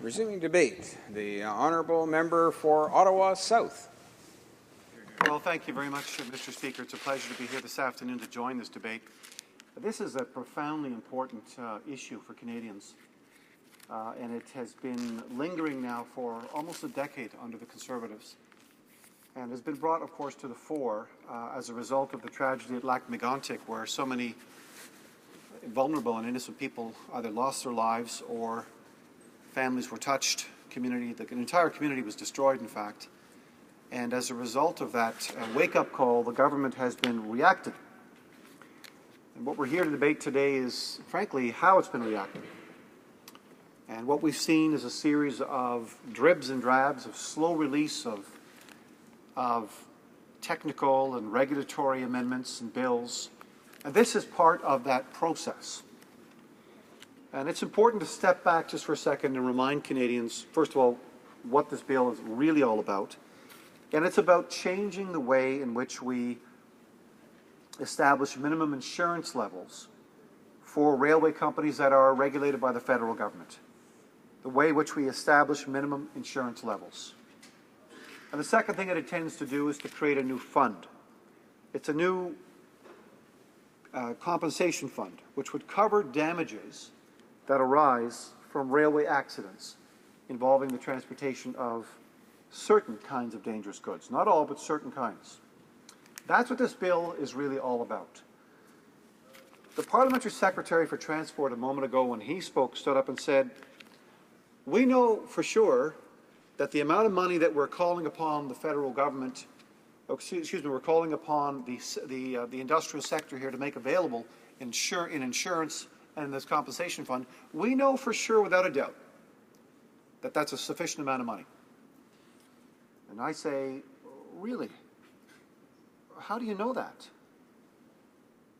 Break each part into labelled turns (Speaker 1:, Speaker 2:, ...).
Speaker 1: Resuming debate, the honourable member for Ottawa South.
Speaker 2: Well, thank you very much, Mr. Speaker. It's a pleasure to be here this afternoon to join this debate. This is a profoundly important issue for Canadians, and it has been lingering now for almost a decade under the Conservatives, and has been brought, of course, to the fore as a result of the tragedy at Lac Mégantic, where so many vulnerable and innocent people either lost their lives or families were touched. The entire community was destroyed, in fact. And as a result of that wake-up call, the government has been reacting. And what we're here to debate today is, frankly, how it's been reacting. And what we've seen is a series of dribs and drabs of slow release of technical and regulatory amendments and bills. And this is part of that process. And it's important to step back just for a second and remind Canadians, first of all, what this bill is really all about. And it's about changing the way in which we establish minimum insurance levels for railway companies that are regulated by the federal government. The way in which we establish minimum insurance levels. And the second thing it intends to do is to create a new fund. It's a new compensation fund, which would cover damages that arise from railway accidents involving the transportation of certain kinds of dangerous goods. Not all, but certain kinds. That's what this bill is really all about. The Parliamentary Secretary for Transport a moment ago, when he spoke, stood up and said, "We know for sure that the amount of money that we're calling upon the federal government, we're calling upon the industrial sector here to make available in insurance and in this compensation fund, we know for sure without a doubt that that's a sufficient amount of money." And I say, really? How do you know that?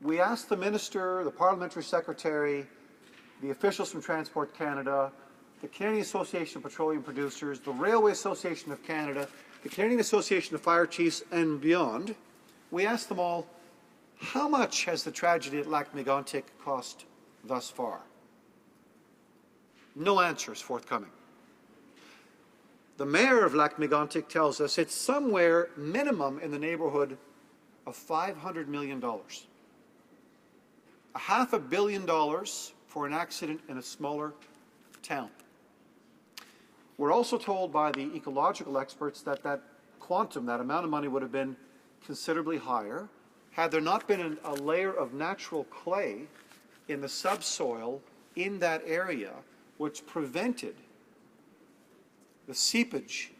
Speaker 2: We asked the Minister, the Parliamentary Secretary, the officials from Transport Canada, the Canadian Association of Petroleum Producers, the Railway Association of Canada, the Canadian Association of Fire Chiefs, and beyond. We asked them all, how much has the tragedy at Lac Mégantic cost thus far? No answers forthcoming. The mayor of Lac Mégantic tells us it's somewhere minimum in the neighbourhood of $500 million. $500 million for an accident in a smaller town. We're also told by the ecological experts that that quantum, that amount of money, would have been considerably higher had there not been a layer of natural clay in the subsoil in that area which prevented the seepage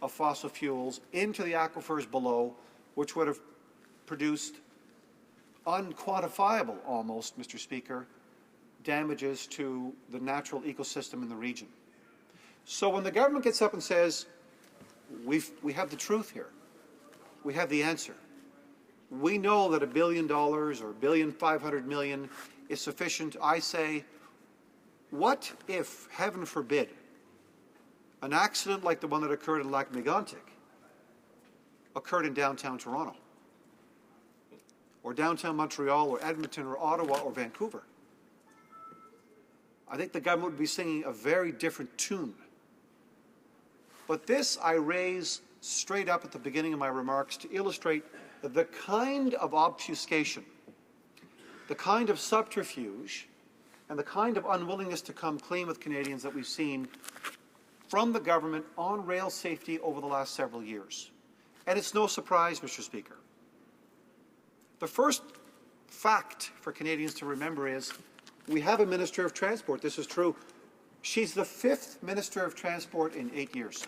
Speaker 2: of fossil fuels into the aquifers below, which would have produced unquantifiable almost, Mr. Speaker, damages to the natural ecosystem in the region. So when the government gets up and says, we have the truth here, we have the answer, we know that $1 billion or $1.5 billion is sufficient, I say, what if, heaven forbid, an accident like the one that occurred in Lac Mégantic occurred in downtown Toronto, or downtown Montreal, or Edmonton, or Ottawa, or Vancouver? I think the government would be singing a very different tune. But this I raise straight up at the beginning of my remarks to illustrate the kind of obfuscation, the kind of subterfuge, and the kind of unwillingness to come clean with Canadians that we've seen from the government on rail safety over the last several years. And it's no surprise, Mr. Speaker. The first fact for Canadians to remember is we have a Minister of Transport. This is true. She's the 5th Minister of Transport in 8 years.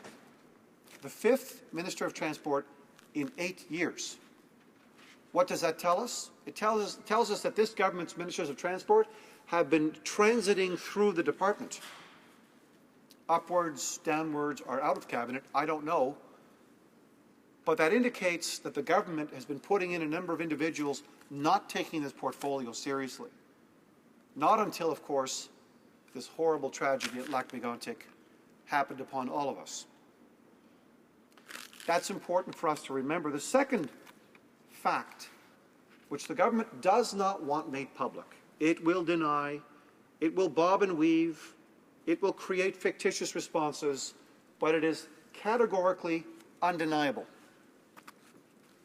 Speaker 2: The 5th Minister of Transport in 8 years. What does that tell us? It tells us that this government's Ministers of Transport have been transiting through the department. Upwards, downwards, or out of cabinet, I don't know. But that indicates that the government has been putting in a number of individuals not taking this portfolio seriously. Not until, of course, this horrible tragedy at Lac Mégantic happened upon all of us. That's important for us to remember. The second fact, which the government does not want made public, it will deny, it will bob and weave, It will create fictitious responses, but it is categorically undeniable.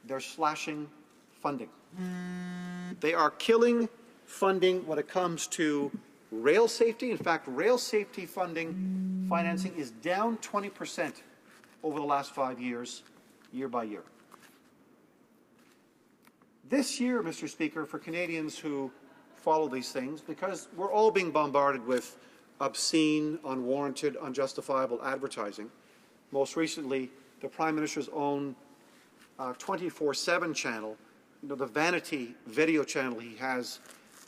Speaker 2: They're slashing funding. They are killing funding when it comes to rail safety. In fact, rail safety financing is down 20% over the last 5 years, year by year. This year, Mr. Speaker, for Canadians who follow these things, because we're all being bombarded with obscene, unwarranted, unjustifiable advertising. Most recently, the Prime Minister's own 24/7 channel, the vanity video channel he has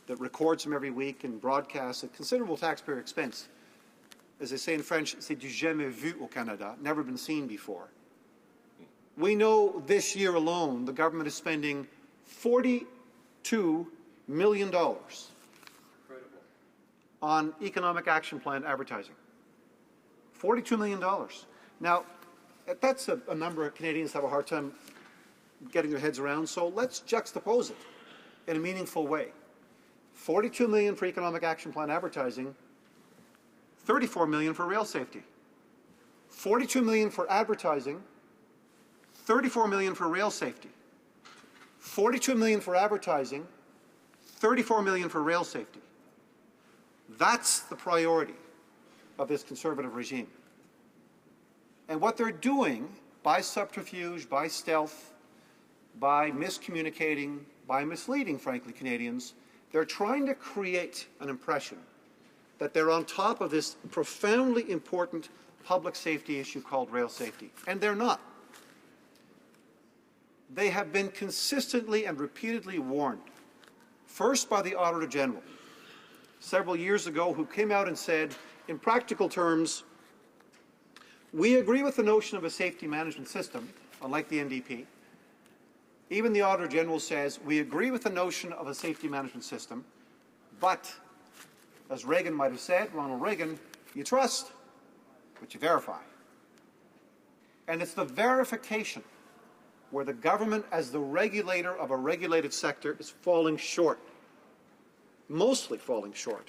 Speaker 2: that records him every week and broadcasts at considerable taxpayer expense. As they say in French, c'est du jamais vu au Canada, never been seen before. We know this year alone the government is spending $42 million on economic action plan advertising. $42 million. Now, that's a number Canadians have a hard time getting their heads around, so let's juxtapose it in a meaningful way. $42 million for economic action plan advertising, $34 million for rail safety. $42 million for advertising, $34 million for rail safety. $42 million for advertising, $34 million for rail safety. That's the priority of this Conservative regime. And what they're doing, by subterfuge, by stealth, by miscommunicating, by misleading, frankly, Canadians, they're trying to create an impression that they're on top of this profoundly important public safety issue called rail safety. And they're not. They have been consistently and repeatedly warned, first by the Auditor General, several years ago, who came out and said, in practical terms, we agree with the notion of a safety management system, unlike the NDP. Even the Auditor General says, we agree with the notion of a safety management system, but, as Reagan might have said, Ronald Reagan, you trust, but you verify. And it's the verification where the government, as the regulator of a regulated sector, is falling short, mostly falling short.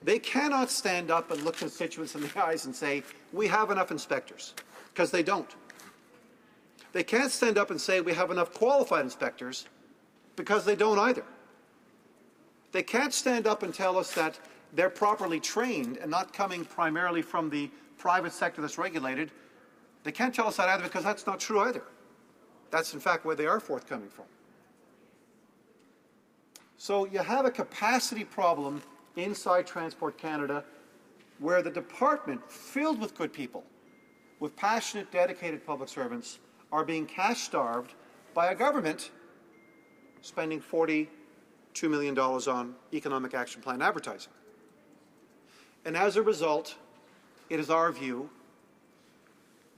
Speaker 2: They cannot stand up and look constituents in the eyes and say, we have enough inspectors, because they don't. They can't stand up and say we have enough qualified inspectors, because they don't either. They can't stand up and tell us that they're properly trained and not coming primarily from the private sector that's regulated. They can't tell us that either, because that's not true either. That's, in fact, where they are forthcoming from. So you have a capacity problem inside Transport Canada where the department, filled with good people, with passionate, dedicated public servants, are being cash-starved by a government spending $42 million on economic action plan advertising. And as a result, it is our view,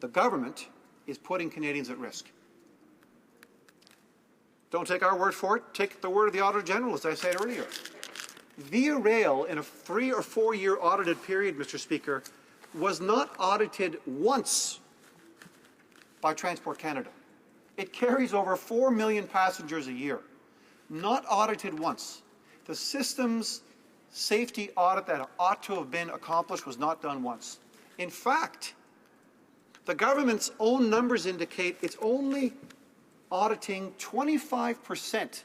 Speaker 2: the government is putting Canadians at risk. Don't take our word for it. Take the word of the Auditor General, as I said earlier. Via Rail, in a 3 or 4 year audited period, Mr. Speaker, was not audited once by Transport Canada. It carries over 4 million passengers a year. Not audited once. The systems safety audit that ought to have been accomplished was not done once. In fact, the government's own numbers indicate it's only auditing 25%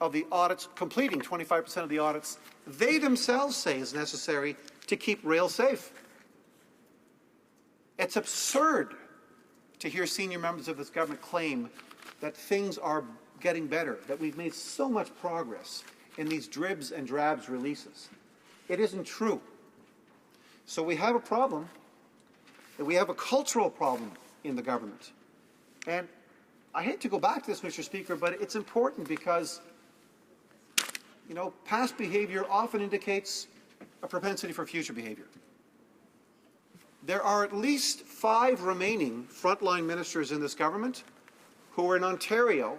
Speaker 2: of the audits, completing 25% of the audits they themselves say is necessary to keep rail safe. It's absurd to hear senior members of this government claim that things are getting better, that we've made so much progress in these dribs and drabs releases. It isn't true. So we have a problem, and we have a cultural problem in the government. And I hate to go back to this, Mr. Speaker, but it's important because, you know, past behavior often indicates a propensity for future behavior. There are at least 5 remaining frontline ministers in this government who were in Ontario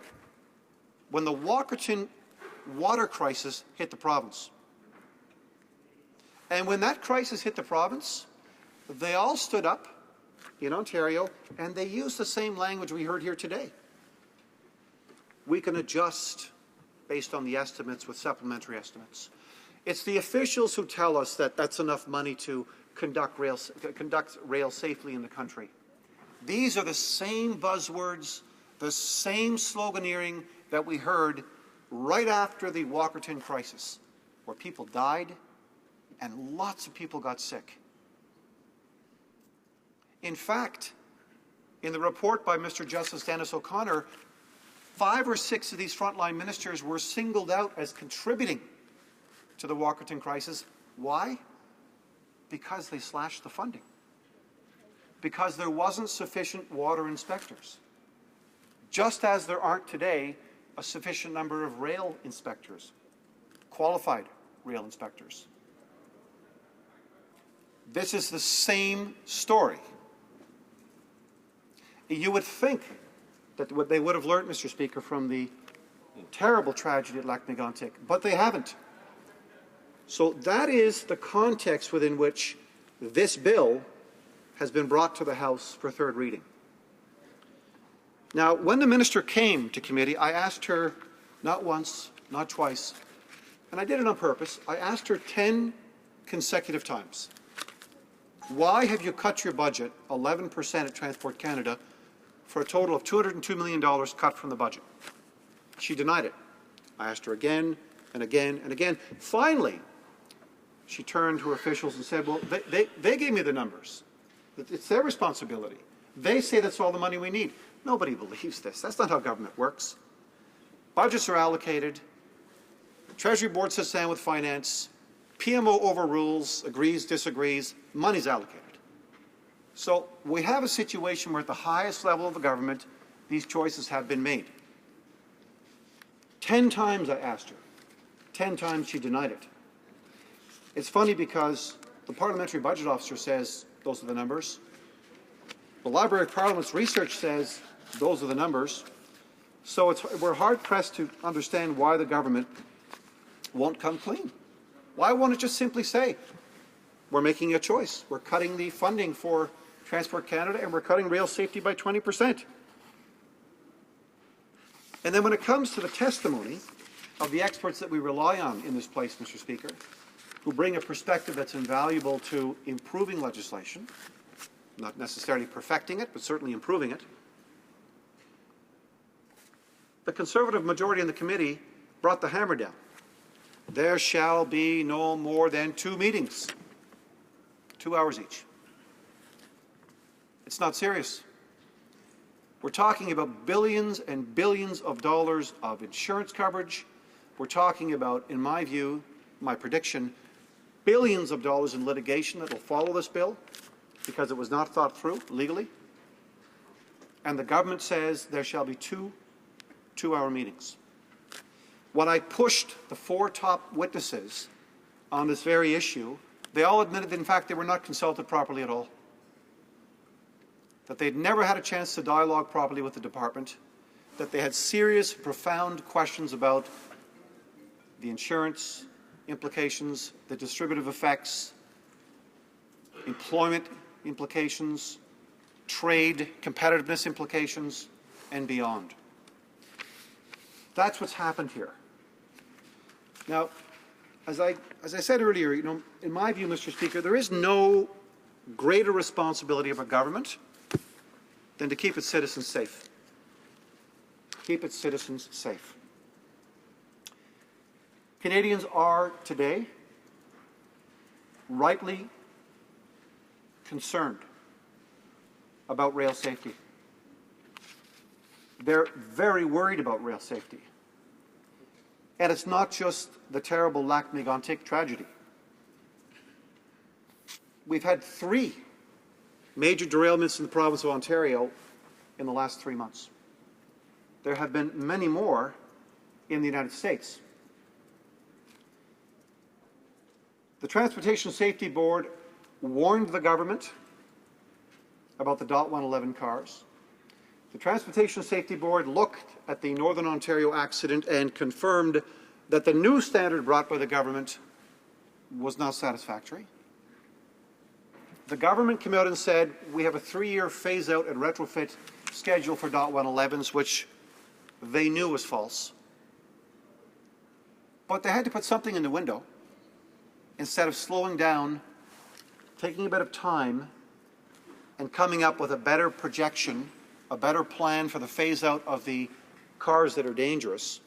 Speaker 2: when the Walkerton water crisis hit the province. And when that crisis hit the province, they all stood up in Ontario and they used the same language we heard here today. We can adjust based on the estimates with supplementary estimates. It's the officials who tell us that that's enough money to conduct rail safely in the country. These are the same buzzwords, the same sloganeering that we heard right after the Walkerton crisis, where people died and lots of people got sick. In fact, in the report by Mr. Justice Dennis O'Connor, 5 or 6 of these frontline ministers were singled out as contributing to the Walkerton crisis. Why? Because they slashed the funding. Because there wasn't sufficient water inspectors. Just as there aren't today a sufficient number of rail inspectors, qualified rail inspectors. This is the same story. You would think that what they would have learned, Mr. Speaker, from the terrible tragedy at McGuinty, but they haven't. So that is the context within which this bill has been brought to the House for third reading. Now, when the minister came to committee, I asked her not once, not twice, and I did it on purpose. I asked her 10 consecutive times, why have you cut your budget 11% at Transport Canada for a total of $202 million cut from the budget? She denied it. I asked her again and again and again. Finally, she turned to her officials and said, well, they gave me the numbers. It's their responsibility. They say that's all the money we need. Nobody believes this. That's not how government works. Budgets are allocated. The Treasury Board sits down with Finance. PMO overrules, agrees, disagrees. Money's allocated. So we have a situation where at the highest level of the government, these choices have been made. 10 times I asked her. 10 times she denied it. It's funny because the Parliamentary Budget Officer says those are the numbers. The Library of Parliament's research says those are the numbers. So we're hard-pressed to understand why the government won't come clean. Why won't it just simply say, we're making a choice. We're cutting the funding for Transport Canada and we're cutting rail safety by 20%. And then when it comes to the testimony of the experts that we rely on in this place, Mr. Speaker, who bring a perspective that's invaluable to improving legislation, not necessarily perfecting it, but certainly improving it, the Conservative majority in the committee brought the hammer down. There shall be no more than 2 meetings, 2 hours each. It's not serious. We're talking about billions and billions of dollars of insurance coverage. We're talking about, in my view, my prediction, billions of dollars in litigation that will follow this bill because it was not thought through legally. And the government says there shall be 2 2-hour meetings. When I pushed the 4 top witnesses on this very issue, they all admitted that, in fact, they were not consulted properly at all, that they'd never had a chance to dialogue properly with the department, that they had serious, profound questions about the insurance implications, the distributive effects, employment implications, trade competitiveness implications, and beyond. That's what's happened here. Now, as I said earlier, in my view, Mr. Speaker, there is no greater responsibility of a government than to keep its citizens safe. Keep its citizens safe. Canadians are today rightly concerned about rail safety. They're very worried about rail safety. And it's not just the terrible Lac-Mégantic tragedy. We've had 3 major derailments in the province of Ontario in the last 3 months. There have been many more in the United States. The Transportation Safety Board warned the government about the DOT 111 cars. The Transportation Safety Board looked at the Northern Ontario accident and confirmed that the new standard brought by the government was not satisfactory. The government came out and said, we have a 3-year phase-out and retrofit schedule for DOT 111s, which they knew was false. But they had to put something in the window. instead of slowing down, taking a bit of time, and coming up with a better projection, a better plan for the phase-out of the cars that are dangerous.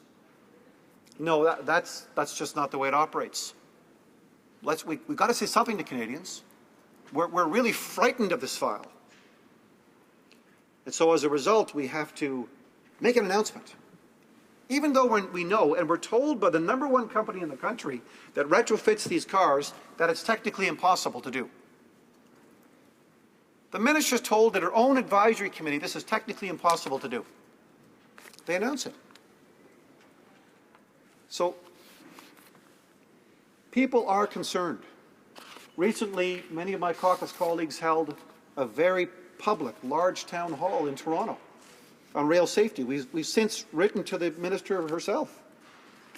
Speaker 2: No, that's just not the way it operates. We've got to say something to Canadians. We're really frightened of this file. And so as a result, we have to make an announcement. Even though we know, and we're told by the #1 company in the country that retrofits these cars, that it's technically impossible to do. The minister's told at her own advisory committee this is technically impossible to do. They announce it. So people are concerned. Recently, many of my caucus colleagues held a very public, large town hall in Toronto on rail safety. We've since written to the minister herself,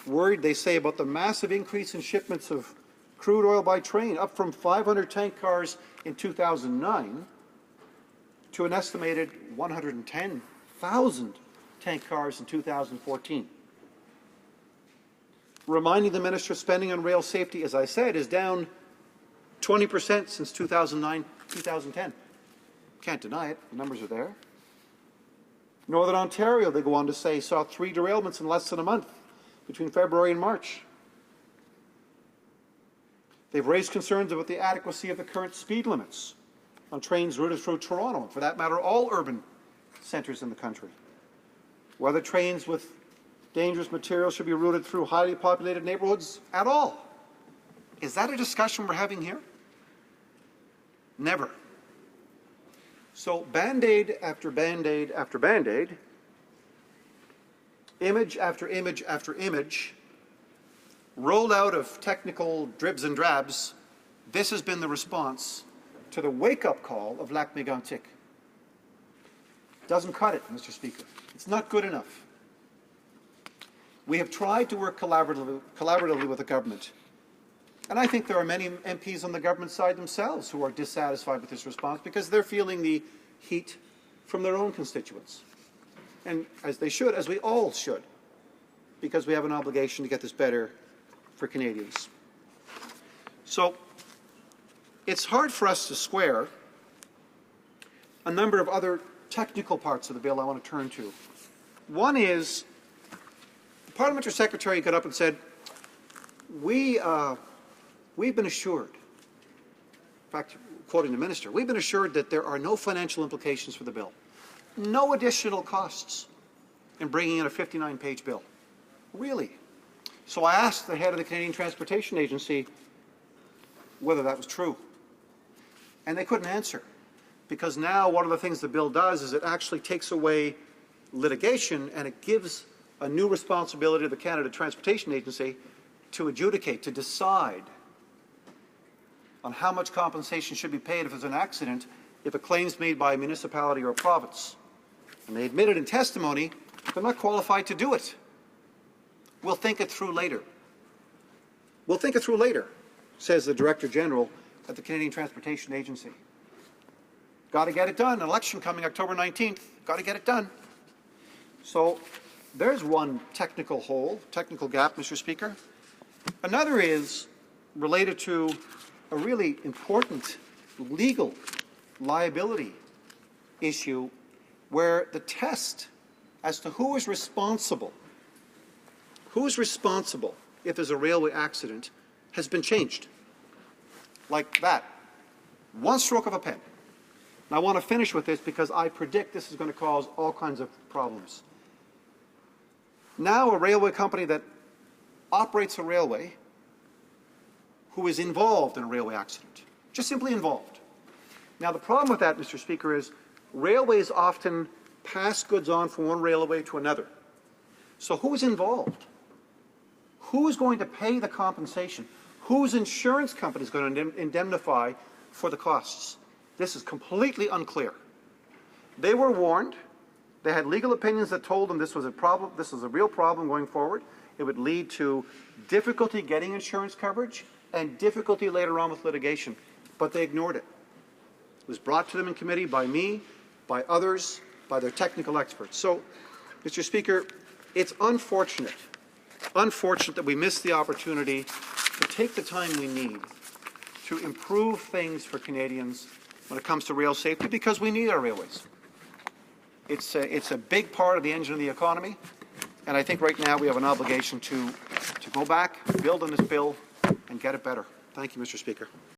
Speaker 2: worried, they say, about the massive increase in shipments of crude oil by train, up from 500 tank cars in 2009 to an estimated 110,000 tank cars in 2014. Reminding the minister spending on rail safety, as I said, is down 20% since 2009, 2010. Can't deny it, the numbers are there. Northern Ontario, they go on to say, saw 3 derailments in less than a month between February and March. They've raised concerns about the adequacy of the current speed limits on trains routed through Toronto, and for that matter, all urban centres in the country. Whether trains with dangerous material should be routed through highly populated neighbourhoods at all. Is that a discussion we're having here? Never. So Band-Aid after Band-Aid after Band-Aid, image after image after image, rolled out of technical dribs and drabs, this has been the response to the wake-up call of Lac Mégantic. Doesn't cut it, Mr. Speaker. It's not good enough. We have tried to work collaboratively with the government. And I think there are many MPs on the government side themselves who are dissatisfied with this response because they're feeling the heat from their own constituents. And as they should, as we all should, because we have an obligation to get this better for Canadians. So it's hard for us to square a number of other technical parts of the bill I want to turn to. One is, the Parliamentary Secretary got up and said, we've been assured, in fact, quoting the minister, we've been assured that there are no financial implications for the bill. No additional costs in bringing in a 59-page bill. Really? So I asked the head of the Canadian Transportation Agency whether that was true. And they couldn't answer. Because now one of the things the bill does is it actually takes away litigation and it gives a new responsibility to the Canada Transportation Agency to adjudicate, to decide on how much compensation should be paid if there's an accident, if a claim's made by a municipality or a province. And they admitted in testimony they're not qualified to do it. We'll think it through later. We'll think it through later, says the Director General at the Canadian Transportation Agency. Got to get it done. An election coming October 19th. Got to get it done. So there's one technical hole, technical gap, Mr. Speaker. Another is related to a really important legal liability issue where the test as to who is responsible if there's a railway accident has been changed. Like that. One stroke of a pen. And I want to finish with this because I predict this is going to cause all kinds of problems. Now a railway company that operates a railway who is involved in a railway accident, just simply involved. Now the problem with that, Mr. Speaker, is railways often pass goods on from one railway to another. So who is involved? Who is going to pay the compensation? Whose insurance company is going to indemnify for the costs? This is completely unclear. They were warned. They had legal opinions that told them this was a problem, this was a real problem going forward. It would lead to difficulty getting insurance coverage and difficulty later on with litigation. But they ignored it. It was brought to them in committee by me, by others, by their technical experts. So, Mr. Speaker, it's unfortunate that we missed the opportunity to take the time we need to improve things for Canadians when it comes to rail safety, because we need our railways. It's a big part of the engine of the economy, and I think right now we have an obligation to go back, build on this bill, and get it better. Thank you, Mr. Speaker.